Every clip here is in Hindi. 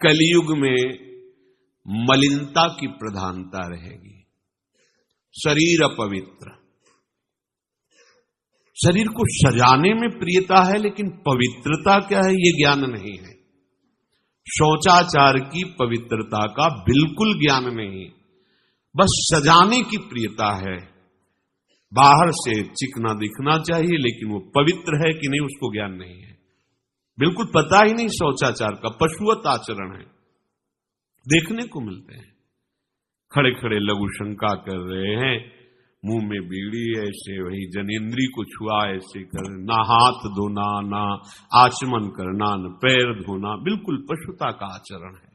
कलियुग में मलिनता की प्रधानता रहेगी। शरीर अपवित्र, शरीर को सजाने में प्रियता है, लेकिन पवित्रता क्या है ये ज्ञान नहीं है। शौचाचार की पवित्रता का बिल्कुल ज्ञान नहीं, बस सजाने की प्रियता है। बाहर से चिकना दिखना चाहिए, लेकिन वो पवित्र है कि नहीं उसको ज्ञान नहीं है, बिल्कुल पता ही नहीं शौचाचार का। पशुवत आचरण है, देखने को मिलते हैं। खड़े खड़े लघु शंका कर रहे हैं, मुंह में बीड़ी ऐसे, वही जनेंद्री को छुआ ऐसे कर, ना हाथ धोना, ना आचमन करना, न पैर धोना, बिल्कुल पशुता का आचरण है।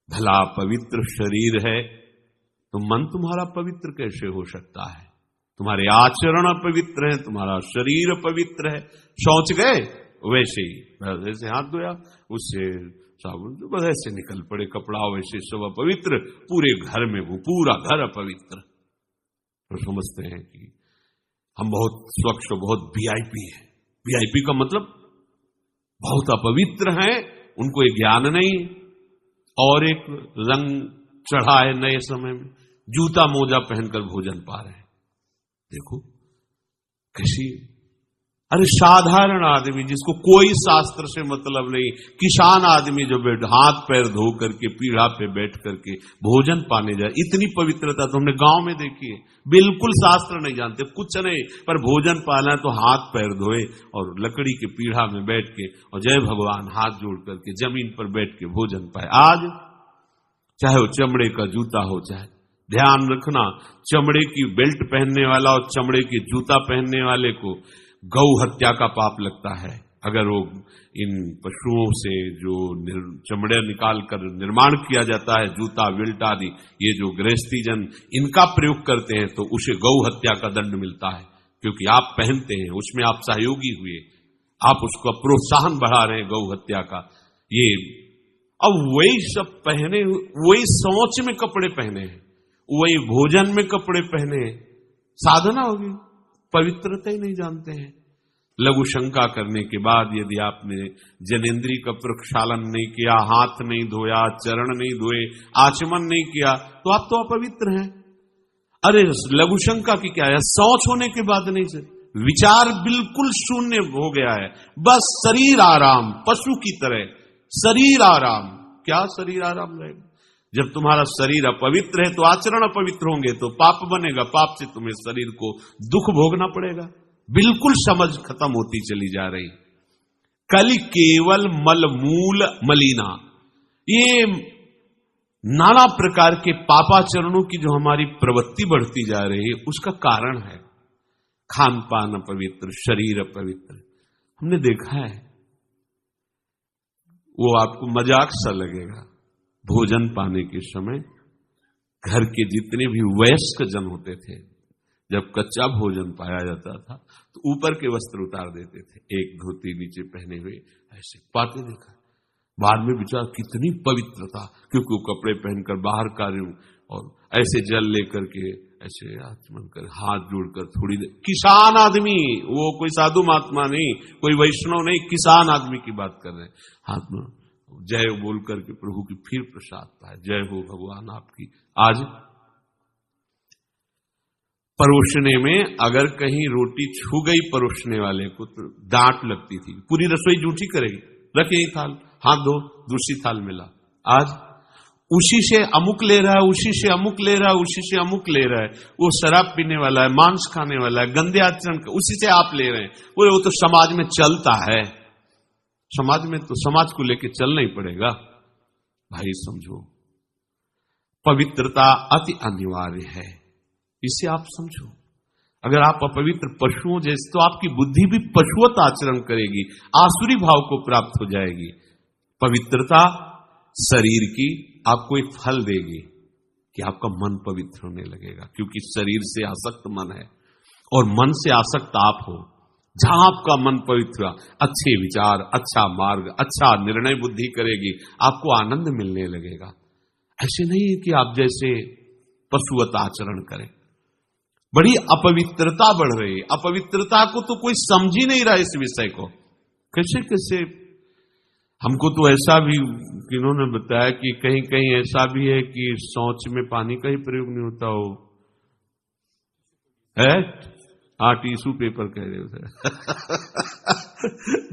भला पवित्र शरीर है तो मन तुम्हारा पवित्र कैसे हो सकता है? तुम्हारे आचरण अपवित्र है, तुम्हारा शरीर पवित्र है। शौच गए वैसे ही, जैसे हाथ धोया उससे साबुन बस ऐसे निकल पड़े, कपड़ा वैसे सब अपवित्र, पूरे घर में वो पूरा घर अपवित्र। तो समझते हैं कि हम बहुत स्वच्छ, बहुत वीआईपी है। वीआईपी का मतलब बहुत अपवित्र हैं, उनको ये ज्ञान नहीं। और एक रंग चढ़ा है नए समय में, जूता मोजा पहनकर भोजन पा रहे हैं। देखो कैसी, अरे साधारण आदमी जिसको कोई शास्त्र से मतलब नहीं, किसान आदमी जो हाथ पैर धो करके पीढ़ा पे बैठ करके भोजन पाने जाए, इतनी पवित्रता तो हमने गांव में देखी है। बिल्कुल शास्त्र नहीं जानते, कुछ नहीं, पर भोजन पाना तो हाथ पैर धोए और लकड़ी के पीढ़ा में बैठ के और जय भगवान हाथ जोड़ करके जमीन पर बैठ के भोजन पाए। आज चाहे वो चमड़े का जूता हो, चाहे ध्यान रखना, चमड़े की बेल्ट पहनने वाला और चमड़े के जूता पहनने वाले को गौ हत्या का पाप लगता है। अगर वो इन पशुओं से जो चमड़े निकाल कर निर्माण किया जाता है, जूता बेल्ट आदि, ये जो गृहस्थी जन इनका प्रयोग करते हैं, तो उसे गौ हत्या का दंड मिलता है। क्योंकि आप पहनते हैं, उसमें आप सहयोगी हुए, आप उसको प्रोत्साहन बढ़ा रहे हैं गौ हत्या का। ये अब वही सब पहने, वही सोच में कपड़े पहने हैं, वही भोजन में कपड़े पहने हैं, साधना होगी, पवित्रता ही नहीं जानते हैं। लघु शंका करने के बाद यदि आपने जनेंद्री का प्रक्षालन नहीं किया, हाथ नहीं धोया, चरण नहीं धोए, आचमन नहीं किया, तो आप तो अपवित्र हैं। अरे लघु शंका की क्या है, शौच होने के बाद नहीं से विचार बिल्कुल शून्य हो गया है, बस शरीर आराम, पशु की तरह शरीर आराम। क्या शरीर आराम रहेगा? जब तुम्हारा शरीर अपवित्र है तो आचरण अपवित्र होंगे, तो पाप बनेगा, पाप से तुम्हें शरीर को दुख भोगना पड़ेगा। बिल्कुल समझ खत्म होती चली जा रही। कल केवल मल मूल मलिना, ये नाना प्रकार के पापाचरणों की जो हमारी प्रवृत्ति बढ़ती जा रही है, उसका कारण है खान पान अपवित्र, शरीर अपवित्र। हमने देखा है, वो आपको मजाक सा लगेगा, भोजन पाने के समय घर के जितने भी वयस्क जन होते थे, जब कच्चा भोजन पाया जाता था तो ऊपर के वस्त्र उतार देते थे, एक धोती नीचे पहने हुए ऐसे पाते देखा। बाद में विचार कितनी पवित्रता, क्योंकि वो कपड़े पहनकर बाहर कार्यों और ऐसे जल लेकर के ऐसे आचमन कर हाथ जोड़कर थोड़ी देर, किसान आदमी, वो कोई साधु महात्मा नहीं, कोई वैष्णव नहीं, किसान आदमी की बात कर रहे हैं। हाथ में जय बोल करके प्रभु की फिर प्रसाद पाए, जय हो भगवान आपकी। आज परोसने में अगर कहीं रोटी छू गई परोसने वाले को तो डांट लगती थी, पूरी रसोई जूठी करेगी, रखे ही थाल, हाथ धो, दूसरी थाल मिला। आज उसी से अमुक ले रहा है, उसी से अमुक ले रहा है, उसी से अमुक ले रहा है, वो शराब पीने वाला है, मांस खाने वाला है, गंदे आचरण, उसी से आप ले रहे हैं। वो तो समाज में चलता है, समाज में तो समाज को लेके चलना ही पड़ेगा। भाई समझो, पवित्रता अति अनिवार्य है, इसे आप समझो। अगर आप अपवित्र पशुओं जैसे, तो आपकी बुद्धि भी पशुवत आचरण करेगी, आसुरी भाव को प्राप्त हो जाएगी। पवित्रता शरीर की आपको एक फल देगी कि आपका मन पवित्र होने लगेगा, क्योंकि शरीर से आसक्त मन है और मन से आसक्त आप हो। जहां आपका मन पवित्र, अच्छे विचार, अच्छा मार्ग, अच्छा निर्णय बुद्धि करेगी, आपको आनंद मिलने लगेगा। ऐसे नहीं है कि आप जैसे पशुवत आचरण करें। बड़ी अपवित्रता बढ़ रही है, अपवित्रता को तो कोई समझ ही नहीं रहा इस विषय को। कैसे कैसे हमको तो ऐसा भी इन्होंने बताया कि कहीं कहीं ऐसा भी है कि शौच में पानी का ही प्रयोग नहीं होता हो है। हाँ, टिश्यू पेपर कह रहे हो।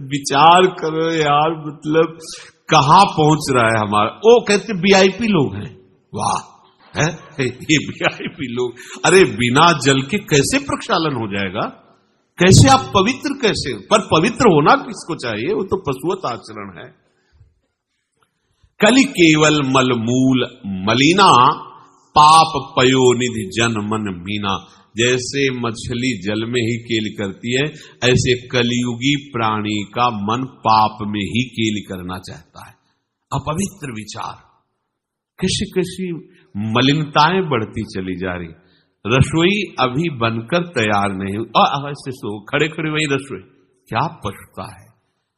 विचार करो यार, मतलब कहां पहुंच रहा है हमारा। ओ कहते वीआईपी लोग हैं, वाह है ये वीआईपी लोग। अरे बिना जल के कैसे प्रक्षालन हो जाएगा, कैसे आप पवित्र कैसे। पर पवित्र होना किसको चाहिए, वो तो पशुवत आचरण है। कलि केवल मलमूल मलिना, पाप पयोनिधि जन मन मीना। जैसे मछली जल में ही केली करती है, ऐसे कलियुगी प्राणी का मन पाप में ही केली करना चाहता है। अपवित्र विचार, कैसी कैसी मलिनताएं बढ़ती चली जा रही। रसोई अभी बनकर तैयार नहीं हुई और ऐसे सो खड़े खड़े वही रसोई, क्या पछता है।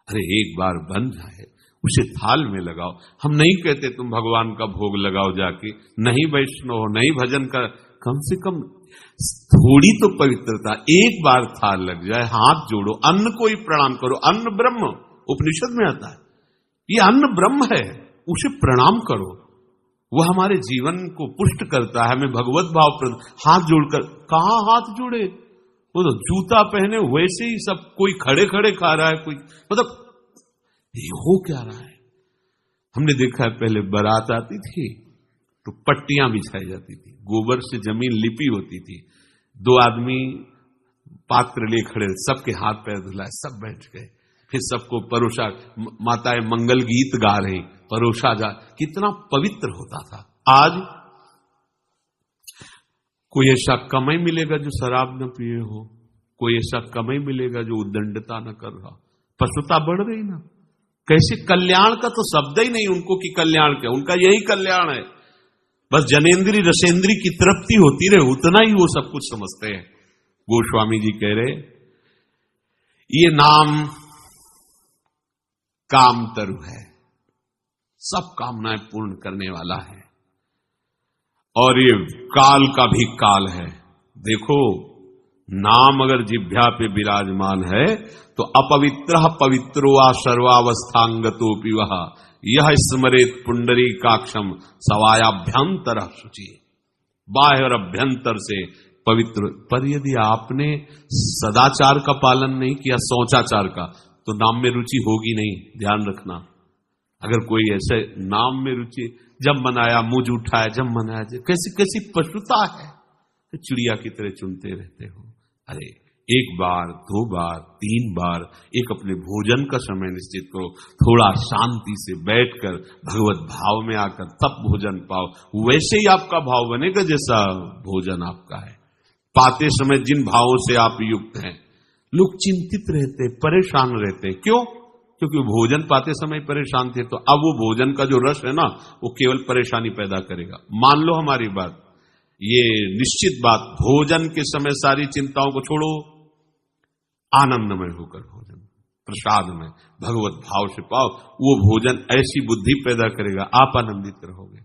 अरे एक बार बन जाए उसे थाल में लगाओ। हम नहीं कहते तुम भगवान का भोग लगाओ जाके, नहीं वैष्णव नहीं भजन का, कम से कम थोड़ी तो पवित्रता। एक बार थाल लग जाए, हाथ जोड़ो, अन्न को ही प्रणाम करो। अन्न ब्रह्म उपनिषद में आता है, ये अन्न ब्रह्म है, उसे प्रणाम करो। वह हमारे जीवन को पुष्ट करता है, हमें भगवत भाव प्रद। हाथ जोड़कर कहां हाथ जोड़े, वो तो जूता पहने वैसे ही सब, कोई खड़े खड़े खा रहा है, कोई मतलब ये हो क्या रहा है। हमने देखा है पहले बारात आती थी तो पट्टियां बिछाई जाती थी, गोबर से जमीन लिपी होती थी, दो आदमी पात्र लिए खड़े, सबके हाथ पैर धुलाए, सब बैठ गए, फिर सबको परोसा, माताएं मंगल गीत गा रही, परोसा जा, कितना पवित्र होता था। आज कोई ऐसा कम ही मिलेगा जो शराब न पिए हो, कोई ऐसा कम ही मिलेगा जो उद्दंडता न कर रहा। पशुता बढ़ रही ना। कैसे कल्याण का तो शब्द ही नहीं उनको कि कल्याण क्या, उनका यही कल्याण है, बस जनेन्द्री रसेंद्री की तृप्ति होती रहे, उतना ही वो सब कुछ समझते हैं। गोस्वामी जी कह रहे ये नाम कामतरु है, सब कामनाएं पूर्ण करने वाला है, और ये काल का भी काल है। देखो नाम अगर जिह्वा पे विराजमान है तो अपवित्र पवित्रो वा सर्वावस्थांगतोपि वह यह स्मरेत पुंडरीकाक्षम सवायाभ्यंतर शुचि। बाह्य और अभ्यंतर से पवित्र। पर यदि आपने सदाचार का पालन नहीं किया, शौचाचार का, तो नाम में रुचि होगी नहीं, ध्यान रखना। अगर कोई ऐसे नाम में रुचि, जब मनाया मुझ उठाया, जब मनाया, कैसी कैसी पशुता है, तो चिड़िया की तरह चुनते रहते हो। अरे एक बार, दो बार, तीन बार, एक अपने भोजन का समय निश्चित करो, थोड़ा शांति से बैठकर भगवत भाव में आकर तब भोजन पाओ, वैसे ही आपका भाव बनेगा जैसा भोजन आपका है। पाते समय जिन भावों से आप युक्त हैं, लोग चिंतित रहते, परेशान रहते, क्यों? क्योंकि भोजन पाते समय परेशान थे, तो अब वो भोजन का जो रस है ना, वो केवल परेशानी पैदा करेगा। मान लो हमारी बात, ये निश्चित बात, भोजन के समय सारी चिंताओं को छोड़ो, आनंदमय होकर भोजन प्रसाद में भगवत भाव से पाओ, वो भोजन ऐसी बुद्धि पैदा करेगा, आप आनंदित रहोगे।